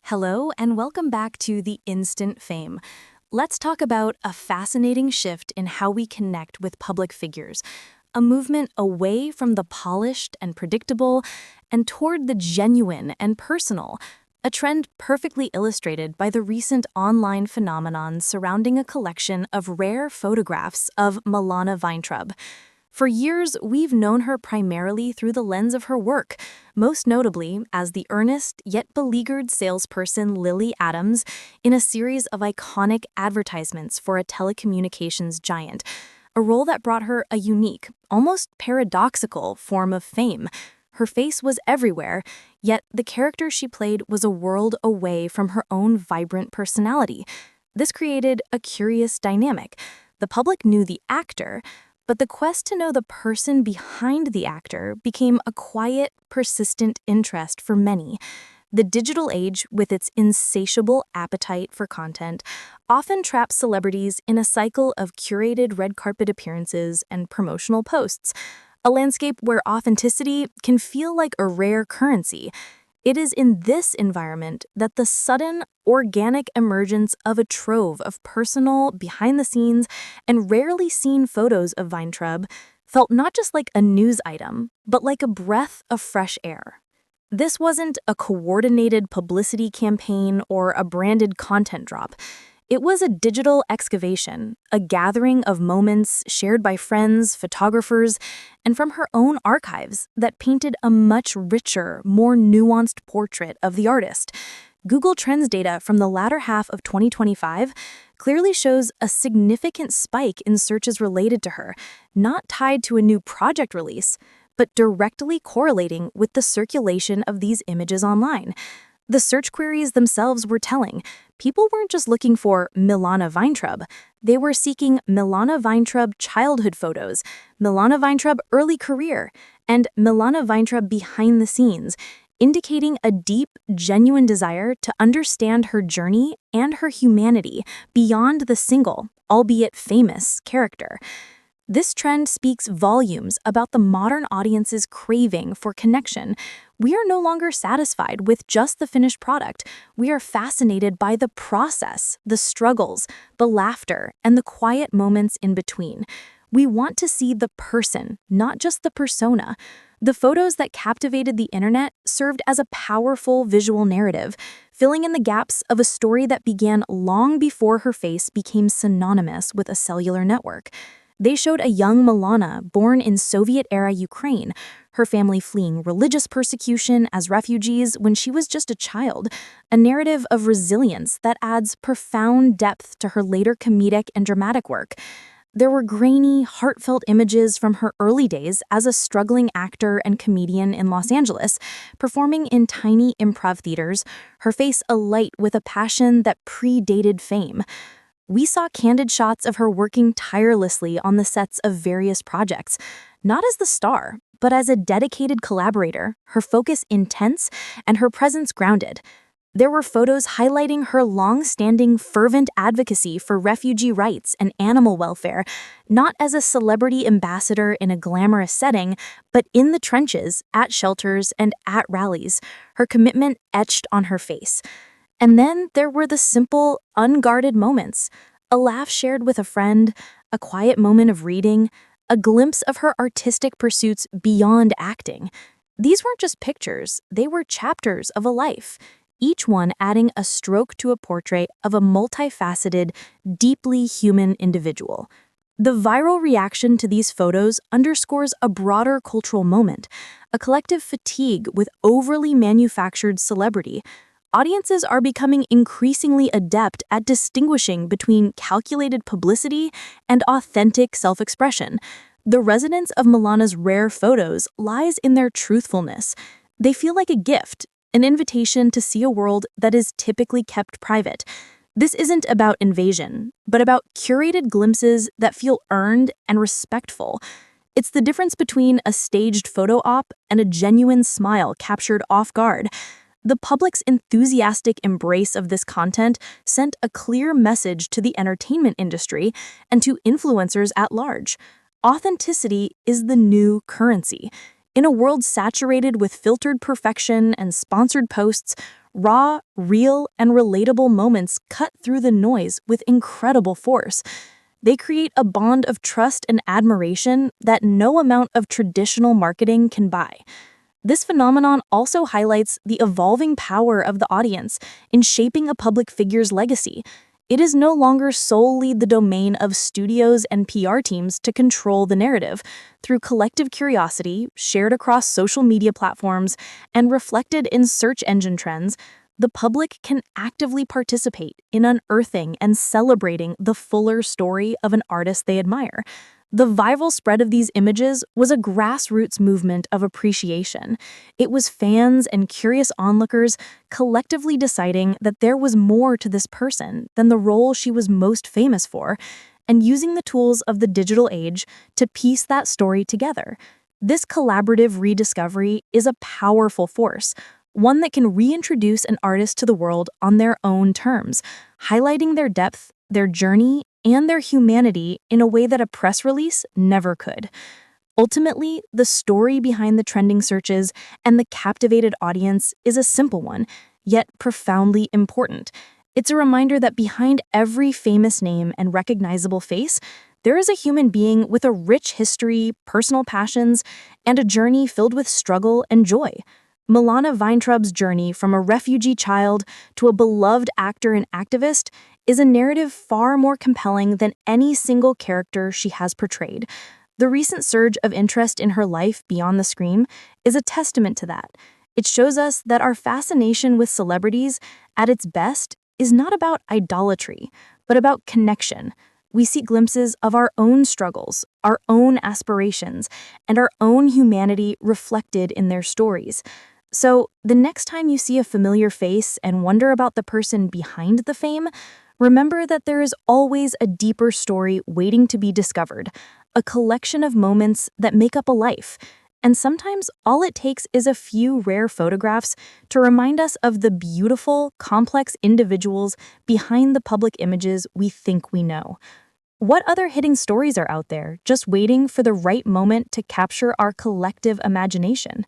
Hello, and welcome back to The Instant Fame. Let's talk about a fascinating shift in how we connect with public figures, a movement away from the polished and predictable and toward the genuine and personal, a trend perfectly illustrated by the recent online phenomenon surrounding a collection of rare photographs of Milana Vyntrub. For years, we've known her primarily through the lens of her work, most notably as the earnest yet beleaguered salesperson Lily Adams in a series of iconic advertisements for a telecommunications giant, a role that brought her a unique, almost paradoxical form of fame. Her face was everywhere, yet the character she played was a world away from her own vibrant personality. This created a curious dynamic. The public knew the actor, but the quest to know the person behind the actor became a quiet, persistent interest for many. The digital age, with its insatiable appetite for content, often traps celebrities in a cycle of curated red carpet appearances and promotional posts, a landscape where authenticity can feel like a rare currency. It is in this environment that the sudden, organic emergence of a trove of personal, behind-the-scenes, and rarely seen photos of Vyntrub felt not just like a news item, but like a breath of fresh air. This wasn't a coordinated publicity campaign or a branded content drop. It was a digital excavation, a gathering of moments shared by friends, photographers, and from her own archives that painted a much richer, more nuanced portrait of the artist. Google Trends data from the latter half of 2025 clearly shows a significant spike in searches related to her, not tied to a new project release, but directly correlating with the circulation of these images online. The search queries themselves were telling. People weren't just looking for Milana Vyntrub. They were seeking Milana Vyntrub childhood photos, Milana Vyntrub early career, and Milana Vyntrub behind the scenes, indicating a deep, genuine desire to understand her journey and her humanity beyond the single, albeit famous, character. This trend speaks volumes about the modern audience's craving for connection. We are no longer satisfied with just the finished product. We are fascinated by the process, the struggles, the laughter, and the quiet moments in between. We want to see the person, not just the persona. The photos that captivated the internet served as a powerful visual narrative, filling in the gaps of a story that began long before her face became synonymous with a cellular network. They showed a young Milana born in Soviet-era Ukraine, her family fleeing religious persecution as refugees when she was just a child, a narrative of resilience that adds profound depth to her later comedic and dramatic work. There were grainy, heartfelt images from her early days as a struggling actor and comedian in Los Angeles, performing in tiny improv theaters, her face alight with a passion that predated fame. We saw candid shots of her working tirelessly on the sets of various projects, not as the star, but as a dedicated collaborator, her focus intense and her presence grounded. There were photos highlighting her long-standing fervent advocacy for refugee rights and animal welfare, not as a celebrity ambassador in a glamorous setting, but in the trenches, at shelters, and at rallies, her commitment etched on her face. And then there were the simple, unguarded moments, a laugh shared with a friend, a quiet moment of reading, a glimpse of her artistic pursuits beyond acting. These weren't just pictures, they were chapters of a life, each one adding a stroke to a portrait of a multifaceted, deeply human individual. The viral reaction to these photos underscores a broader cultural moment, a collective fatigue with overly manufactured celebrity. Audiences are becoming increasingly adept at distinguishing between calculated publicity and authentic self-expression. The resonance of Milana's rare photos lies in their truthfulness. They feel like a gift, an invitation to see a world that is typically kept private. This isn't about invasion, but about curated glimpses that feel earned and respectful. It's the difference between a staged photo op and a genuine smile captured off guard. The public's enthusiastic embrace of this content sent a clear message to the entertainment industry and to influencers at large. Authenticity is the new currency. In a world saturated with filtered perfection and sponsored posts, Raw, real, and relatable moments cut through the noise with incredible force. They create a bond of trust and admiration that no amount of traditional marketing can buy. This phenomenon also highlights the evolving power of the audience in shaping a public figure's legacy. It is no longer solely the domain of studios and PR teams to control the narrative. Through collective curiosity, shared across social media platforms, and reflected in search engine trends, the public can actively participate in unearthing and celebrating the fuller story of an artist they admire. The viral spread of these images was a grassroots movement of appreciation. It was fans and curious onlookers collectively deciding that there was more to this person than the role she was most famous for, and using the tools of the digital age to piece that story together. This collaborative rediscovery is a powerful force, one that can reintroduce an artist to the world on their own terms, highlighting their depth, their journey, and their humanity in a way that a press release never could. Ultimately, the story behind the trending searches and the captivated audience is a simple one, yet profoundly important. It's a reminder that behind every famous name and recognizable face, there is a human being with a rich history, personal passions, and a journey filled with struggle and joy. Milana Vyntrub's journey from a refugee child to a beloved actor and activist is a narrative far more compelling than any single character she has portrayed. The recent surge of interest in her life beyond the screen is a testament to that. It shows us that our fascination with celebrities, at its best, is not about idolatry, but about connection. We see glimpses of our own struggles, our own aspirations, and our own humanity reflected in their stories. So, the next time you see a familiar face and wonder about the person behind the fame, remember that there is always a deeper story waiting to be discovered, a collection of moments that make up a life. And sometimes all it takes is a few rare photographs to remind us of the beautiful, complex individuals behind the public images we think we know. What other hidden stories are out there, just waiting for the right moment to capture our collective imagination?